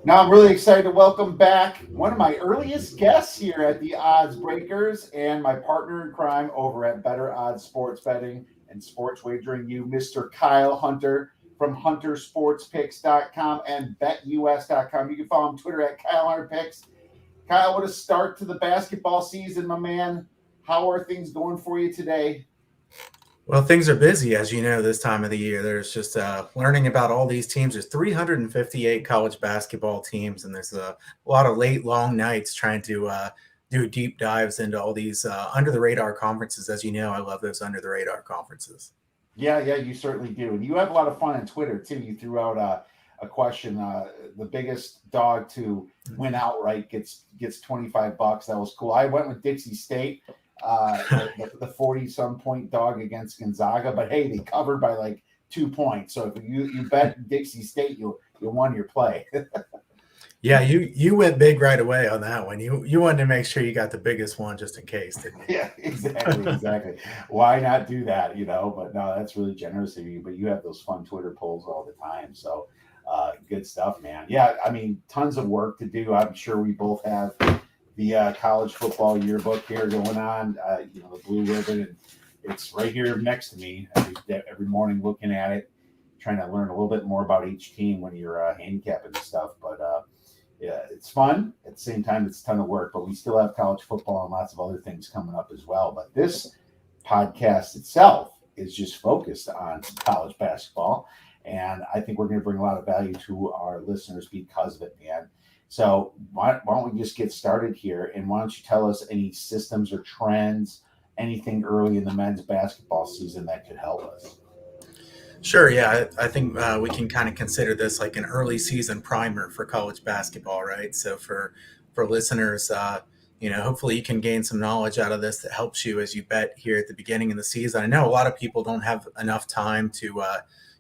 Now I'm really excited to welcome back one of my earliest guests here at the Odds Breakers and my partner in crime over at Better Odds Sports Betting and Sports Wagering, you, Mr. Kyle Hunter from HunterSportsPicks.com and BetUS.com. You can follow him on Twitter at Kyle Hunter Picks. Kyle, what a start to the basketball season, my man. How are things going for you today? Well, things are busy, as you know, this time of the year. There's just learning about all these teams. There's 358 college basketball teams, and there's a lot of late, long nights trying to do deep dives into all these under-the-radar conferences. As you know, I love those under-the-radar conferences. Yeah, you certainly do. And you have a lot of fun on Twitter, too. You threw out a question. The biggest dog to win outright gets $25. That was cool. I went with Dixie State. The 40-some point dog against Gonzaga, but hey, they covered by like 2 points. So if you bet Dixie State, you won your play. Yeah, you went big right away on that one. You wanted to make sure you got the biggest one just in case, didn't you? Yeah, exactly. Why not do that, But no, that's really generous of you. But you have those fun Twitter polls all the time, so good stuff, man. Yeah, I mean, tons of work to do. I'm sure we both have the college football yearbook here going on, the blue ribbon, and it's right here next to me every morning looking at it, trying to learn a little bit more about each team when you're handicapping and stuff. But yeah, it's fun. At the same time, it's a ton of work, but we still have college football and lots of other things coming up as well. But this podcast itself is just focused on college basketball, and I think we're going to bring a lot of value to our listeners because of it, man. So why don't we just get started here? And why don't you tell us any systems or trends, anything early in the men's basketball season that could help us? Sure. Yeah, I think we can kind of consider this like an early season primer for college basketball, right? So for listeners, hopefully you can gain some knowledge out of this that helps you as you bet here at the beginning of the season. I know a lot of people don't have enough time to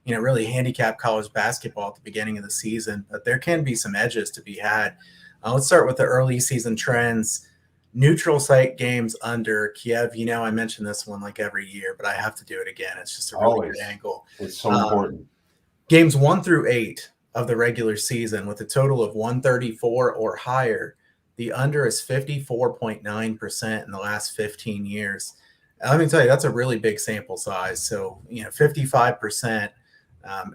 really handicap college basketball at the beginning of the season, but there can be some edges to be had. Let's start with the early season trends. Neutral site games under Kiev. I mention this one like every year, but I have to do it again. It's just a really good angle. It's so important. Games 1 through 8 of the regular season with a total of 134 or higher. The under is 54.9% in the last 15 years. Let me tell you, that's a really big sample size. So, 55%.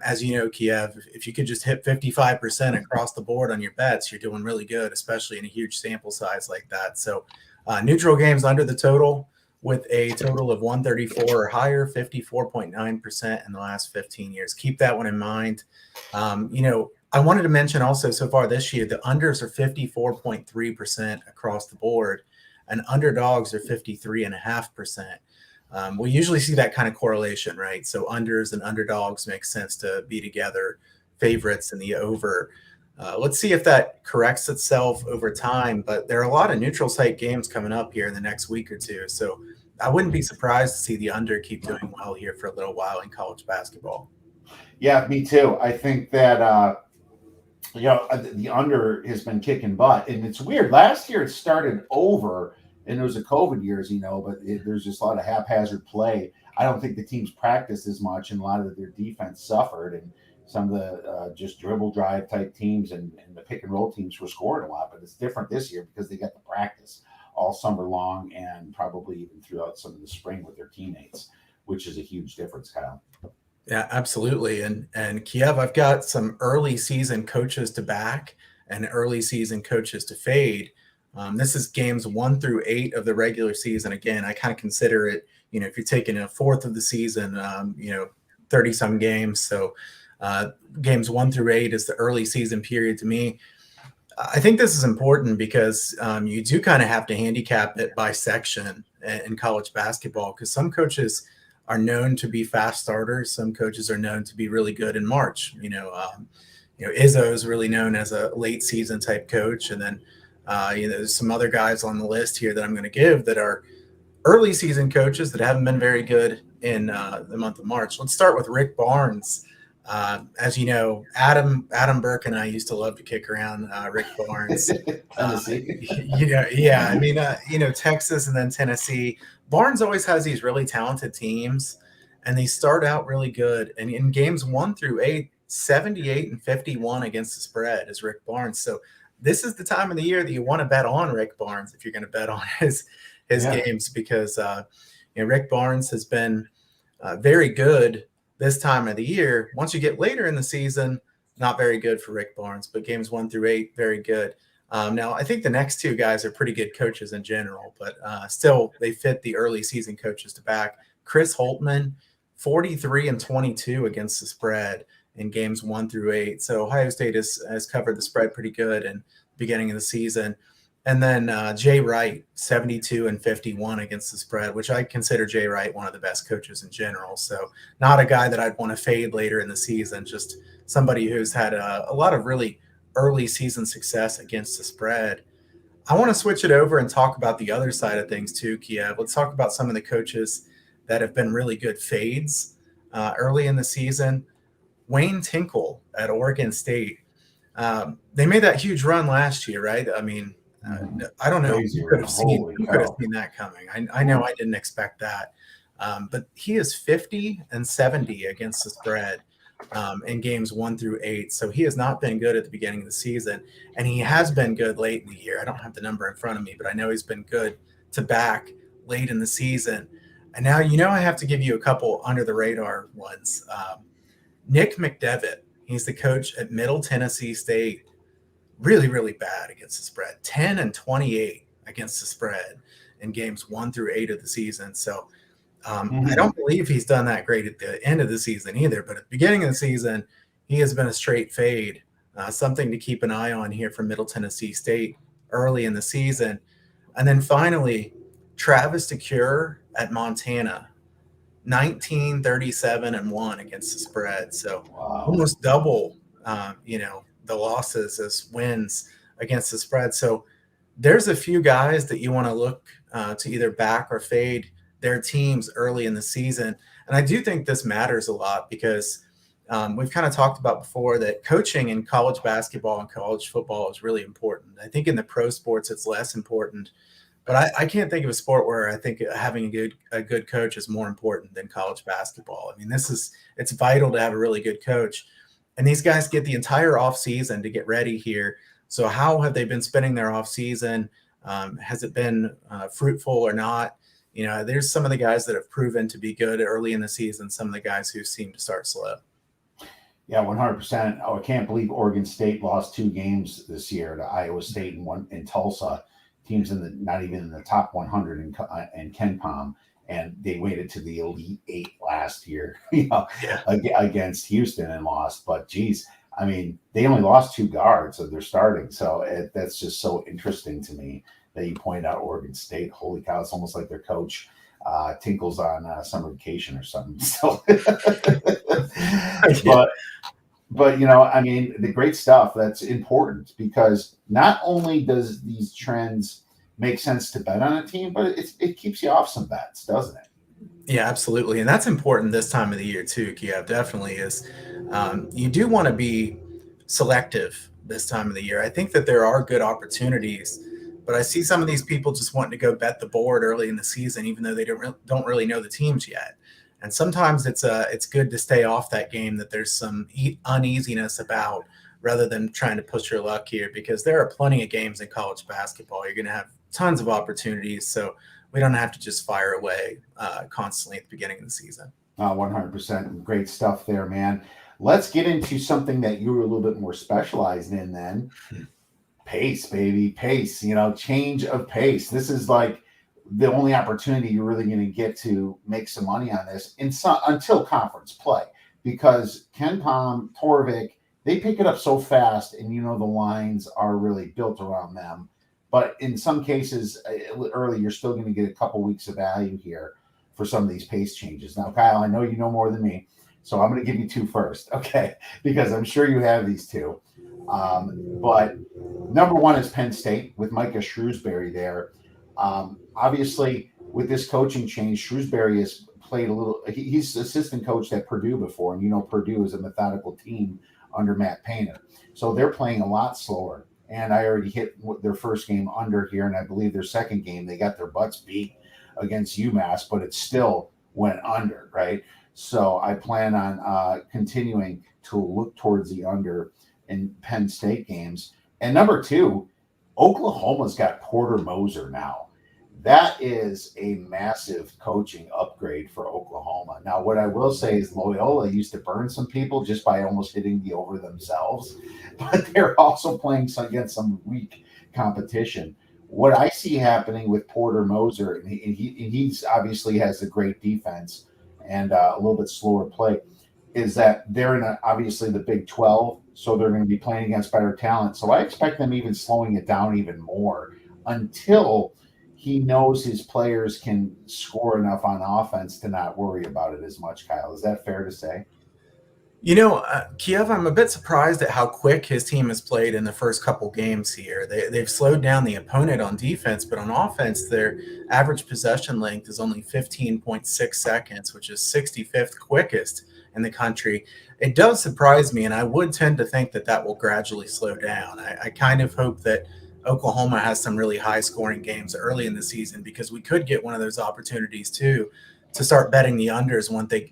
As you know, Kiev, if you could just hit 55% across the board on your bets, you're doing really good, especially in a huge sample size like that. So neutral games under the total with a total of 134 or higher, 54.9% in the last 15 years. Keep that one in mind. I wanted to mention also so far this year, the unders are 54.3% across the board and underdogs are 53.5%. We usually see that kind of correlation, right? So unders and underdogs make sense to be together, favorites and the over. Let's see if that corrects itself over time, but there are a lot of neutral site games coming up here in the next week or two. So I wouldn't be surprised to see the under keep doing well here for a little while in college basketball. Yeah, me too. I think that, the under has been kicking butt, and it's weird. Last year it started over, and it was a COVID years, but there's just a lot of haphazard play. I don't think the teams practiced as much, and a lot of their defense suffered. And some of the just dribble drive type teams and the pick and roll teams were scoring a lot. But it's different this year because they got the practice all summer long and probably even throughout some of the spring with their teammates, which is a huge difference, Kyle. Yeah, absolutely. And Kiev, I've got some early season coaches to back and early season coaches to fade. This is games 1 through 8 of the regular season. Again, I kind of consider it, if you're taking a fourth of the season, 30 some games. So games 1 through 8 is the early season period to me. I think this is important because you do kind of have to handicap it by section in college basketball, because some coaches are known to be fast starters. Some coaches are known to be really good in March. Izzo is really known as a late season type coach. And then there's some other guys on the list here that I'm going to give that are early season coaches that haven't been very good in the month of March. Let's start with Rick Barnes. As you know, Adam Burke and I used to love to kick around Rick Barnes. Texas and then Tennessee. Barnes always has these really talented teams, and they start out really good. And in games 1 through 8, 78-51 against the spread is Rick Barnes. So this is the time of the year that you want to bet on Rick Barnes if you're going to bet on his games, because Rick Barnes has been very good this time of the year. Once you get later in the season, not very good for Rick Barnes, but games 1 through 8, very good. Now, I think the next two guys are pretty good coaches in general, but still they fit the early season coaches to back. Chris Holtmann, 43-22 against the spread in games 1 through 8. So Ohio State has covered the spread pretty good in the beginning of the season. And then Jay Wright, 72-51 against the spread, which I consider Jay Wright one of the best coaches in general. So not a guy that I'd want to fade later in the season, just somebody who's had a lot of really early season success against the spread. I want to switch it over and talk about the other side of things too, Kiev. Let's talk about some of the coaches that have been really good fades early in the season. Wayne Tinkle at Oregon State. They made that huge run last year, right? I mean, I don't know who could have seen that coming. I know I didn't expect that. But he is 50-70 against the spread in games 1 through 8. So he has not been good at the beginning of the season, and he has been good late in the year. I don't have the number in front of me, but I know he's been good to back late in the season. And now, I have to give you a couple under the radar ones. Nick Mcdevitt, he's the coach at Middle Tennessee State. Really, really bad against the spread. 10-28 against the spread in games 1 through 8 of the season. So I don't believe he's done that great at the end of the season either. But at the beginning of the season, he has been a straight fade. Something to keep an eye on here from Middle Tennessee State early in the season. And then finally, Travis DeCure at Montana. 19-37-1 against the spread. So almost double, the losses as wins against the spread. So there's a few guys that you want to look to either back or fade their teams early in the season. And I do think this matters a lot because we've kind of talked about before that coaching in college basketball and college football is really important. I think in the pro sports, it's less important. But I can't think of a sport where I think having a good coach is more important than college basketball. I mean, it's vital to have a really good coach. And these guys get the entire off season to get ready here. So how have they been spending their off season? Has it been fruitful or not? There's some of the guys that have proven to be good early in the season, some of the guys who seem to start slow. Yeah, 100%. Oh, I can't believe Oregon State lost 2 games this year to Iowa State and one in Tulsa. Teams not even in the top 100 in KenPom, and they waited to the Elite 8 last year, against Houston and lost. But geez, I mean, they only lost 2 guards of their starting, so that's just so interesting to me that you point out Oregon State. Holy cow, it's almost like their coach Tinkle's on summer vacation or something. So, But I mean, the great stuff, that's important because not only does these trends make sense to bet on a team, but it keeps you off some bets, doesn't it? Yeah, absolutely. And that's important this time of the year too, Kiev, definitely is. You do want to be selective this time of the year. I think that there are good opportunities, but I see some of these people just wanting to go bet the board early in the season, even though they don't really know the teams yet. And sometimes it's good to stay off that game that there's some uneasiness about, rather than trying to push your luck here, because there are plenty of games in college basketball. You're going to have tons of opportunities, so we don't have to just fire away constantly at the beginning of the season. 100%. Great stuff there, man. Let's get into something that you were a little bit more specialized in then. Pace, baby. Pace, change of pace. This is like the only opportunity you're really going to get to make some money on this until conference play, because KenPom, Torvik, they pick it up so fast, and the lines are really built around them. But in some cases, early, you're still going to get a couple weeks of value here for some of these pace changes. Now, Kyle, I know you know more than me, so I'm going to give you 2 first, okay? Because I'm sure you have these 2. But number 1 is Penn State with Micah Shrewsbury there. Obviously, with this coaching change, Shrewsbury has played a little. He's assistant coach at Purdue before, and Purdue is a methodical team under Matt Painter, so they're playing a lot slower. And I already hit their first game under here, and I believe their second game they got their butts beat against UMass, but it still went under, right? So I plan on continuing to look towards the under in Penn State games. And number two, Oklahoma's got Porter Moser now. That is a massive coaching upgrade for Oklahoma. Now, what I will say is Loyola used to burn some people just by almost hitting the over themselves, but they're also playing against some weak competition. What I see happening with Porter Moser, and he's obviously has a great defense and a little bit slower play, is that they're in obviously the Big 12, so they're going to be playing against better talent. So I expect them even slowing it down even more until he knows his players can score enough on offense to not worry about it as much, Kyle. Is that fair to say? Kiev, I'm a bit surprised at how quick his team has played in the first couple games here. They've slowed down the opponent on defense, but on offense, their average possession length is only 15.6 seconds, which is 65th quickest in the country. It does surprise me, and I would tend to think that that will gradually slow down. I kind of hope that Oklahoma has some really high scoring games early in the season, because we could get one of those opportunities too to start betting the unders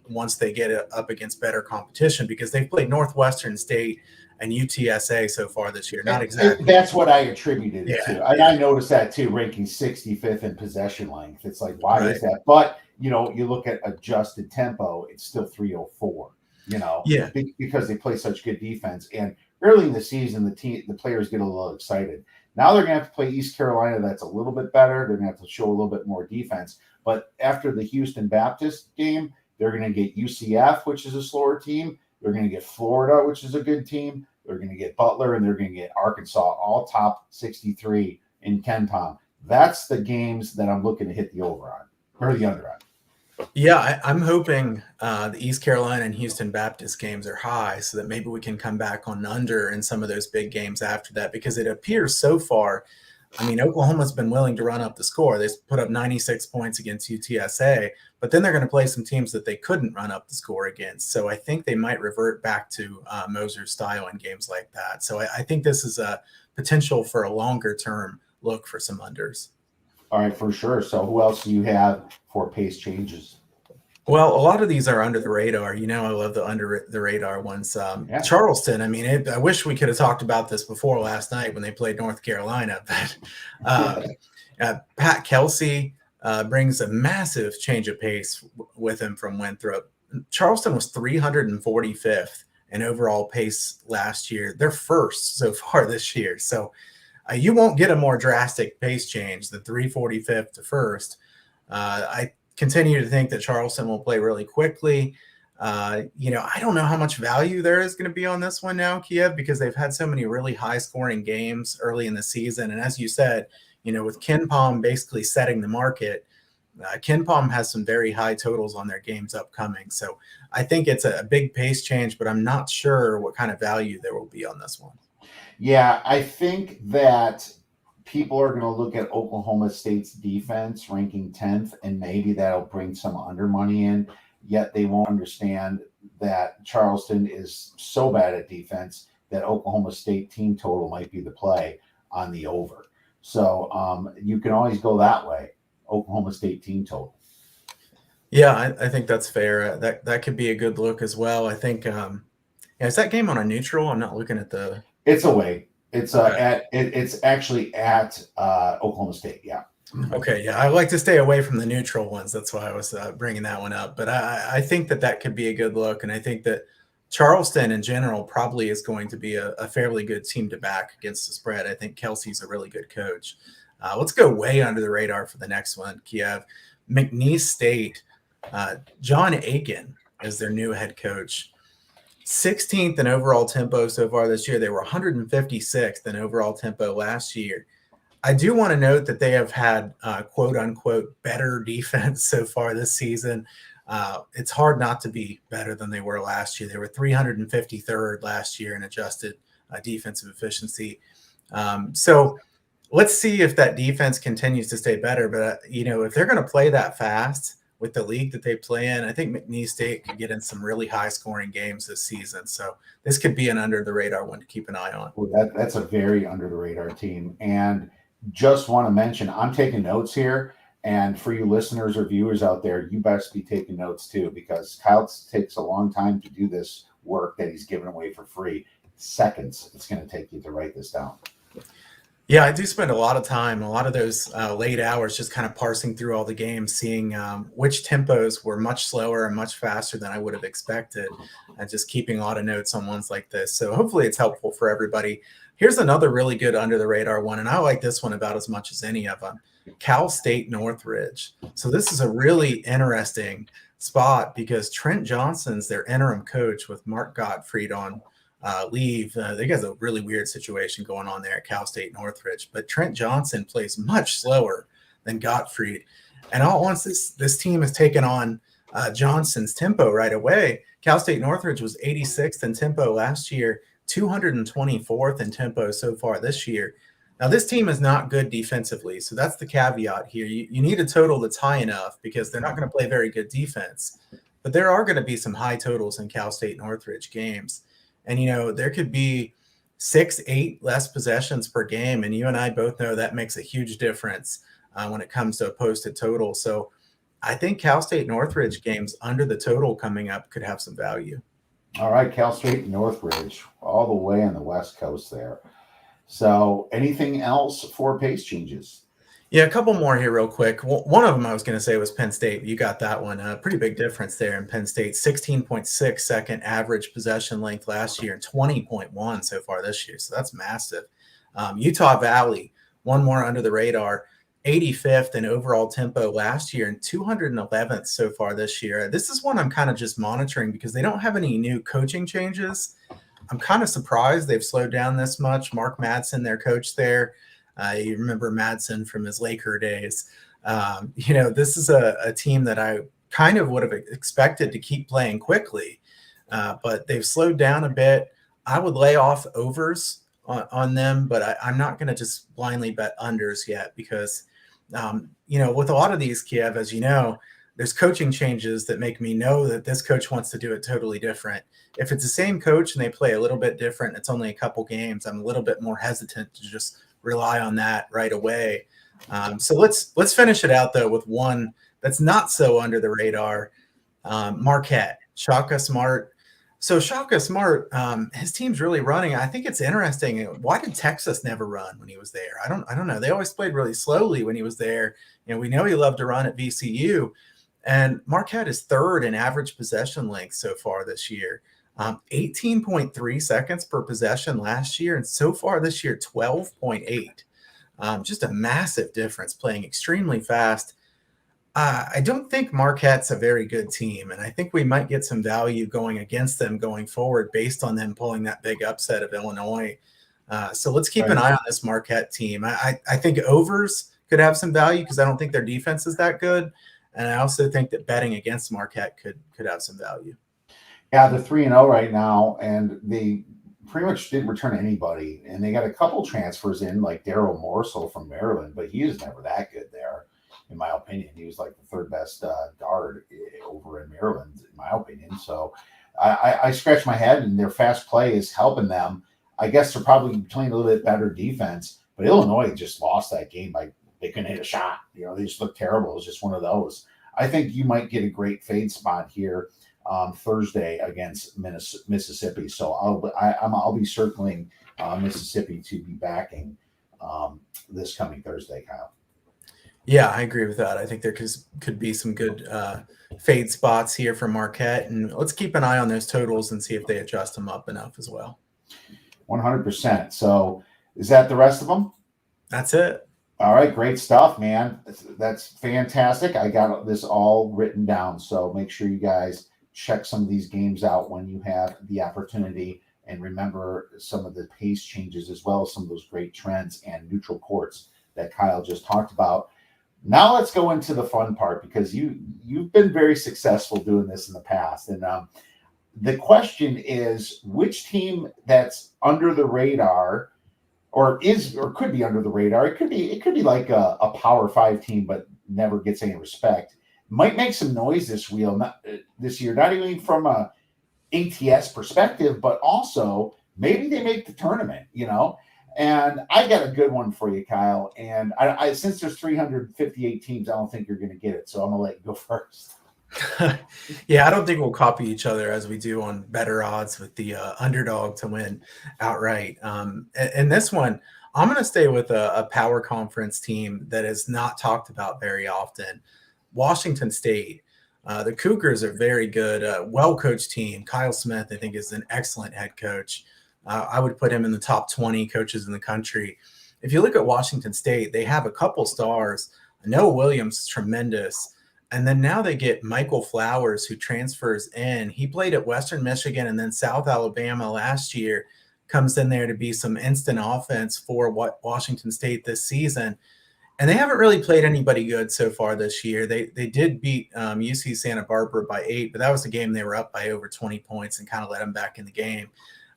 once they get up against better competition, because they've played Northwestern State and UTSA so far this year. Not exactly. That's what I attributed it to. And I noticed that too, ranking 65th in possession length. It's like, why is that? But, you look at adjusted tempo, it's still 304, because they play such good defense. And early in the season, the players get a little excited. Now they're going to have to play East Carolina. That's a little bit better. They're going to have to show a little bit more defense. But after the Houston Baptist game, they're going to get UCF, which is a slower team. They're going to get Florida, which is a good team. They're going to get Butler, and they're going to get Arkansas, all top 63 in Ken Pom. That's the games that I'm looking to hit the over on, or the under on. Yeah, I'm hoping the East Carolina and Houston Baptist games are high, so that maybe we can come back on under in some of those big games after that, because it appears so far, Oklahoma's been willing to run up the score. They put up 96 points against UTSA, but then they're going to play some teams that they couldn't run up the score against. So I think they might revert back to Moser's style in games like that. So I think this is a potential for a longer term look for some unders. All right, for sure. So who else do you have for pace changes? Well, a lot of these are under the radar. I love the under the radar ones. Charleston, I wish we could have talked about this before last night when they played North Carolina. But Pat Kelsey brings a massive change of pace with him from Winthrop. Charleston was 345th in overall pace last year. They're first so far this year. So you won't get a more drastic pace change than 345th to first. I continue to think that Charleston will play really quickly. I don't know how much value there is going to be on this one now, Kiev, because they've had so many really high scoring games early in the season. And as you said, with Ken Pom basically setting the market, Ken Pom has some very high totals on their games upcoming. So I think it's a big pace change, but I'm not sure what kind of value there will be on this one. Yeah, I think that people are going to look at Oklahoma State's defense ranking 10th, and maybe that'll bring some under money in, yet they won't understand that Charleston is so bad at defense that Oklahoma State team total might be the play on the over. So you can always go that way, Oklahoma State team total. Yeah, I think that's fair. That could be a good look as well. I think, is that game on a neutral? I'm not looking at the... It's away. It's it's actually at Oklahoma State. Yeah. Okay. Yeah, I like to stay away from the neutral ones. That's why I was bringing that one up. But I think that could be a good look, and I think that Charleston in general probably is going to be a fairly good team to back against the spread. I think Kelsey's a really good coach. Let's go way under the radar for the next one, Kiev. Mcneese State. John Aiken is their new head coach. 16th in overall tempo so far this year. They were 156th in overall tempo last year. I do want to note that they have had quote unquote better defense so far this season. It's hard not to be better than they were last year. They were 353rd last year in adjusted defensive efficiency. So let's see if that defense continues to stay better. But, if they're going to play that fast with the league that they play in, I think Mcneese State could get in some really high scoring games this season. So this could be an under the radar one to keep an eye on. Well, that's a very under the radar team. And just want to mention, I'm taking notes here. And for you listeners or viewers out there, you best be taking notes too, because Kyle takes a long time to do this work that he's giving away for free. Seconds it's going to take you to write this down. Yeah, I do spend a lot of time, a lot of those late hours, just kind of parsing through all the games, seeing which tempos were much slower and much faster than I would have expected, and just keeping a lot of notes on ones like this. So hopefully it's helpful for everybody. Here's another really good under the radar one, and I like this one about as much as any of them. Cal State Northridge. So this is a really interesting spot because Trent Johnson's their interim coach with Mark Gottfried on leave. They got a really weird situation going on there at Cal State Northridge, but Trent Johnson plays much slower than Gottfried. And all at once, this team has taken on Johnson's tempo right away. Cal State Northridge was 86th in tempo last year, 224th in tempo so far this year. Now, this team is not good defensively, so that's the caveat here. You need a total that's high enough because they're not going to play very good defense. But there are going to be some high totals in Cal State Northridge games. And, there could be 6-8 less possessions per game. And you and I both know that makes a huge difference when it comes to a posted total. So I think Cal State Northridge games under the total coming up could have some value. All right, Cal State Northridge, all the way on the West Coast there. So anything else for pace changes? Yeah, a couple more here real quick. One of them I was going to say was Penn State. You got that one. A pretty big difference there in Penn State. 16.6 second average possession length last year and 20.1 so far this year. So that's massive. Utah Valley, one more under the radar, 85th in overall tempo last year and 211th so far this year. This is one I'm kind of just monitoring because they don't have any new coaching changes. I'm kind of surprised they've slowed down this much. Mark Madsen, their coach there. You remember Madsen from his Laker days. This is a team that I kind of would have expected to keep playing quickly, but they've slowed down a bit. I would lay off overs on them, but I'm not going to just blindly bet unders yet because, with a lot of these, Kiev, as you know, there's coaching changes that make me know that this coach wants to do it totally different. If it's the same coach and they play a little bit different, it's only a couple games, I'm a little bit more hesitant to just rely on that right away. So let's finish it out though with one that's not so under the radar. Marquette, Shaka Smart. So Shaka Smart, his team's really running. I think it's interesting. Why did Texas never run when he was there? I don't know. They always played really slowly when he was there. We know he loved to run at VCU. And Marquette is third in average possession length so far this year. 18.3 seconds per possession last year, and so far this year, 12.8. Just a massive difference, playing extremely fast. I don't think Marquette's a very good team, and I think we might get some value going against them going forward based on them pulling that big upset of Illinois. So let's keep an eye on this Marquette team. I think overs could have some value because I don't think their defense is that good, and I also think that betting against Marquette could have some value. Yeah, they're 3-0 right now, and they pretty much didn't return anybody. And they got a couple transfers in, like Daryl Morsel from Maryland, but he was never that good there, in my opinion. He was like the third best guard over in Maryland, in my opinion. So I scratch my head, and their fast play is helping them. I guess they're probably playing a little bit better defense, but Illinois just lost that game. They couldn't hit a shot. They just looked terrible. It was just one of those. I think you might get a great fade spot here Thursday against Mississippi. So I'll be circling Mississippi to be backing this coming Thursday, Kyle. Yeah, I agree with that. I think there could be some good fade spots here for Marquette, and let's keep an eye on those totals and see if they adjust them up enough as well. 100%. So is that the rest of them? That's it. All right, great stuff, man. That's fantastic. I got this all written down, so make sure you guys check some of these games out when you have the opportunity, and remember some of the pace changes as well as some of those great trends and neutral courts that Kyle just talked about. Now let's go into the fun part, because you've been very successful doing this in the past. And the question is, which team that's under the radar or could be under the radar, it could be like a Power 5 team but never gets any respect, might make some noise this year, not even from a ATS perspective, but also maybe they make the tournament, And I got a good one for you, Kyle. And I since there's 358 teams, I don't think you're going to get it. So I'm going to let you go first. Yeah, I don't think we'll copy each other as we do on better odds with the underdog to win outright. And this one, I'm going to stay with a power conference team that is not talked about very often, Washington State. The Cougars are very good, well-coached team. Kyle Smith, I think, is an excellent head coach. I would put him in the top 20 coaches in the country. If you look at Washington State, they have a couple stars. Noah Williams is tremendous. And then now they get Michael Flowers, who transfers in. He played at Western Michigan and then South Alabama last year, comes in there to be some instant offense for Washington State this season. And they haven't really played anybody good so far this year. They did beat UC Santa Barbara by 8, but that was a game they were up by over 20 points and kind of let them back in the game.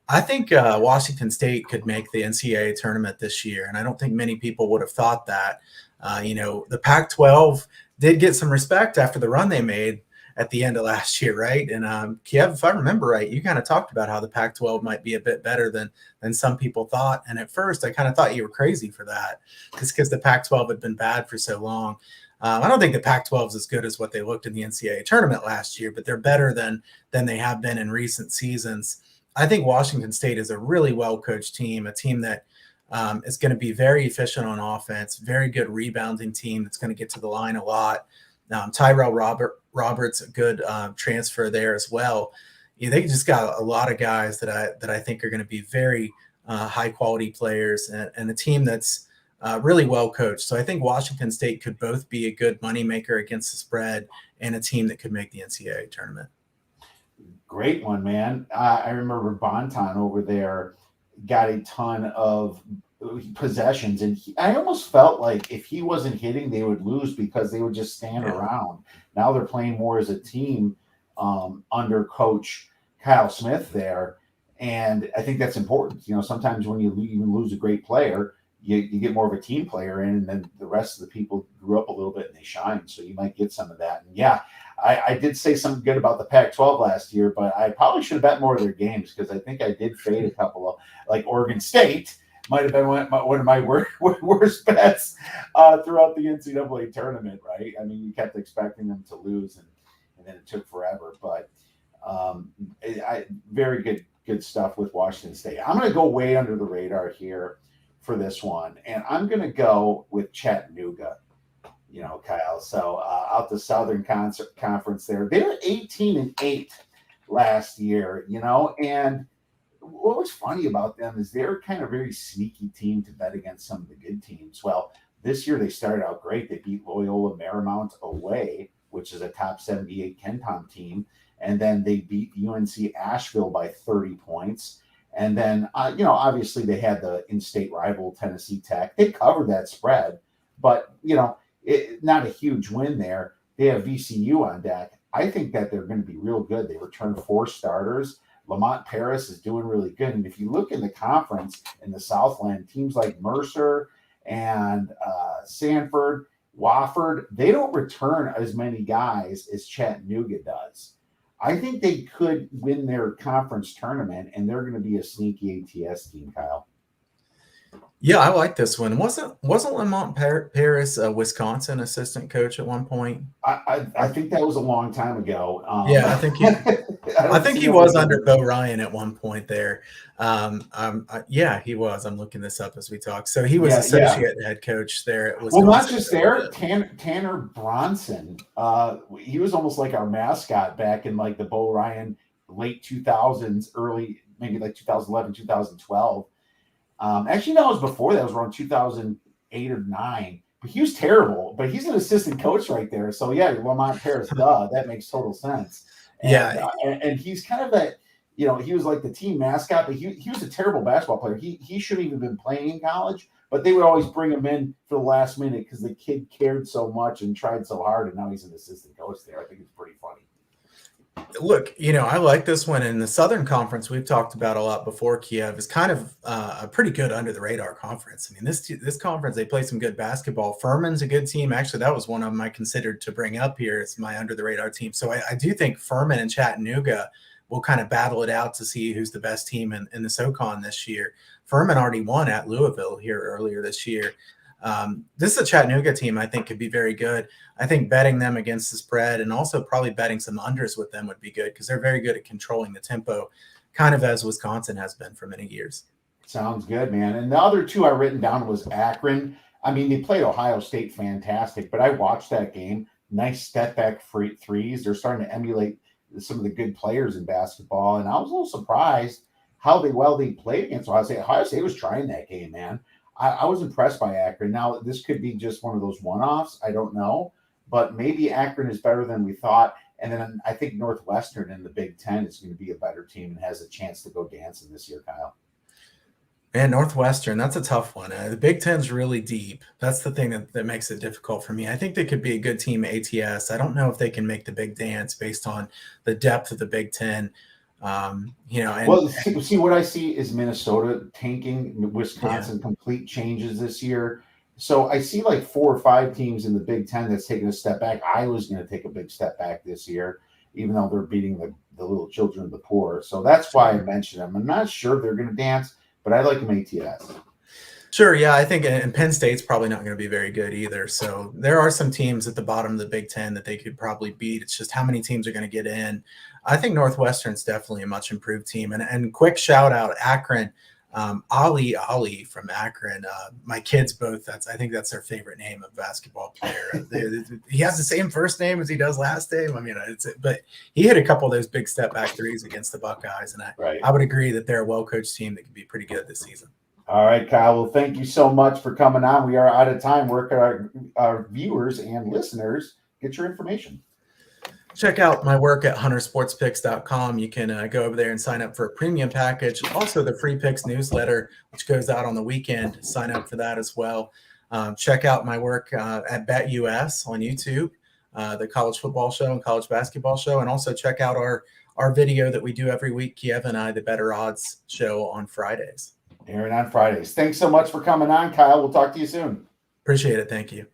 I think Washington State could make the NCAA tournament this year, and I don't think many people would have thought that. The Pac-12 did get some respect after the run they made at the end of last year, right? And Kiev, if I remember right, you kind of talked about how the Pac-12 might be a bit better than some people thought. And at first, I kind of thought you were crazy for that, just because the Pac-12 had been bad for so long. I don't think the Pac-12 is as good as what they looked in the NCAA tournament last year, but they're better than they have been in recent seasons. I think Washington State is a really well-coached team, a team that is going to be very efficient on offense, very good rebounding team that's going to get to the line a lot. Tyrell Roberts, a good transfer there as well. They just got a lot of guys that I think are going to be very high-quality players and a team that's really well-coached. So I think Washington State could both be a good moneymaker against the spread and a team that could make the NCAA tournament. Great one, man. I remember Bonton over there got a ton of possessions, and I almost felt like if he wasn't hitting, they would lose because they would just stand around. Now they're playing more as a team under Coach Kyle Smith there, and I think that's important. Sometimes when you even lose a great player, you get more of a team player in, and then the rest of the people grew up a little bit and they shine. So you might get some of that. And yeah, I did say something good about the Pac-12 last year, but I probably should have bet more of their games because I think I did fade a couple of, like Oregon State might have been one of my worst bets throughout the NCAA tournament, right? I mean, you kept expecting them to lose, and then it took forever. But very good stuff with Washington State. I'm going to go way under the radar here for this one, and I'm going to go with Chattanooga. Kyle. So out the Southern Conference there, they were 18-8 last year, and what was funny about them is they're kind of a very sneaky team to bet against some of the good teams. Well, this year they started out great. They beat Loyola Marymount away, which is a top 78 KenPom team. And then they beat UNC Asheville by 30 points. And then, obviously they had the in-state rival Tennessee Tech. They covered that spread, but, not a huge win there. They have VCU on deck. I think that they're going to be real good. They returned 4 starters. Lamont Paris is doing really good. And if you look in the conference in the Southland, teams like Mercer and Sanford, Wofford, they don't return as many guys as Chattanooga does. I think they could win their conference tournament, and they're going to be a sneaky ATS team, Kyle. Yeah, I like this one. Wasn't Lamont Paris a Wisconsin assistant coach at one point? I think that was a long time ago. Yeah, I think he was under Bo Ryan at one point there. Yeah, he was. I'm looking this up as we talk. So he was associate head coach there at Wisconsin. Well, not just there. Tanner Bronson. He was almost like our mascot back in like the Bo Ryan late 2000s, early maybe like 2011, 2012. Actually, that was before that. It was around 2008 or 9. But he was terrible. But he's an assistant coach right there. So, yeah, Lamont Paris, that makes total sense. And, and he's kind of that, he was like the team mascot, but he was a terrible basketball player. He shouldn't even have been playing in college, but they would always bring him in for the last minute because the kid cared so much and tried so hard, and now he's an assistant coach there. I think it's pretty funny. Look, I like this one. In the Southern Conference, we've talked about a lot before. Kiev is kind of a pretty good under-the-radar conference. I mean, this conference, they play some good basketball. Furman's a good team. Actually, that was one of them I considered to bring up here as my under-the-radar team. So I do think Furman and Chattanooga we'll kind of battle it out to see who's the best team in the SoCon this year. Furman already won at Louisville here earlier this year. This is a Chattanooga team I think could be very good. I think betting them against the spread and also probably betting some unders with them would be good because they're very good at controlling the tempo, kind of as Wisconsin has been for many years. Sounds good, man. And the other two I written down was Akron. I mean, they played Ohio State fantastic, but I watched that game. Nice step back threes. They're starting to emulate some of the good players in basketball. And I was a little surprised how well they played against Ohio State. Ohio State was trying that game, man. I was impressed by Akron. Now, this could be just one of those one-offs. I don't know. But maybe Akron is better than we thought. And then I think Northwestern in the Big Ten is going to be a better team and has a chance to go dancing this year, Kyle. And Northwestern, that's a tough one. The Big Ten's really deep. That's the thing that makes it difficult for me. I think they could be a good team ATS. I don't know if they can make the big dance based on the depth of the Big Ten. See, what I see is Minnesota tanking, Wisconsin complete changes this year. So I see like 4 or 5 teams in the Big Ten that's taking a step back. Iowa's going to take a big step back this year, even though they're beating the little children of the poor. So that's why I mentioned them. I'm not sure they're going to dance, but I like them ATS. Sure, yeah, I think and Penn State's probably not going to be very good either. So there are some teams at the bottom of the Big Ten that they could probably beat. It's just how many teams are going to get in. I think Northwestern's definitely a much improved team. And quick shout out, Akron, Ali from Akron. My kids both. I think that's their favorite name of basketball player. He has the same first name as he does last name. I mean, but he hit a couple of those big step back threes against the Buckeyes, and I would agree that they're a well coached team that could be pretty good this season. All right, Kyle. Well, thank you so much for coming on. We are out of time. Where can our viewers and listeners get your information? Check out my work at huntersportspicks.com. You can go over there and sign up for a premium package. Also, the Free Picks newsletter, which goes out on the weekend. Sign up for that as well. Check out my work at BetUS on YouTube, the college football show and college basketball show. And also check out our video that we do every week, Kiev and I, the Better Odds show on Fridays. Aaron on Fridays. Thanks so much for coming on, Kyle. We'll talk to you soon. Appreciate it. Thank you.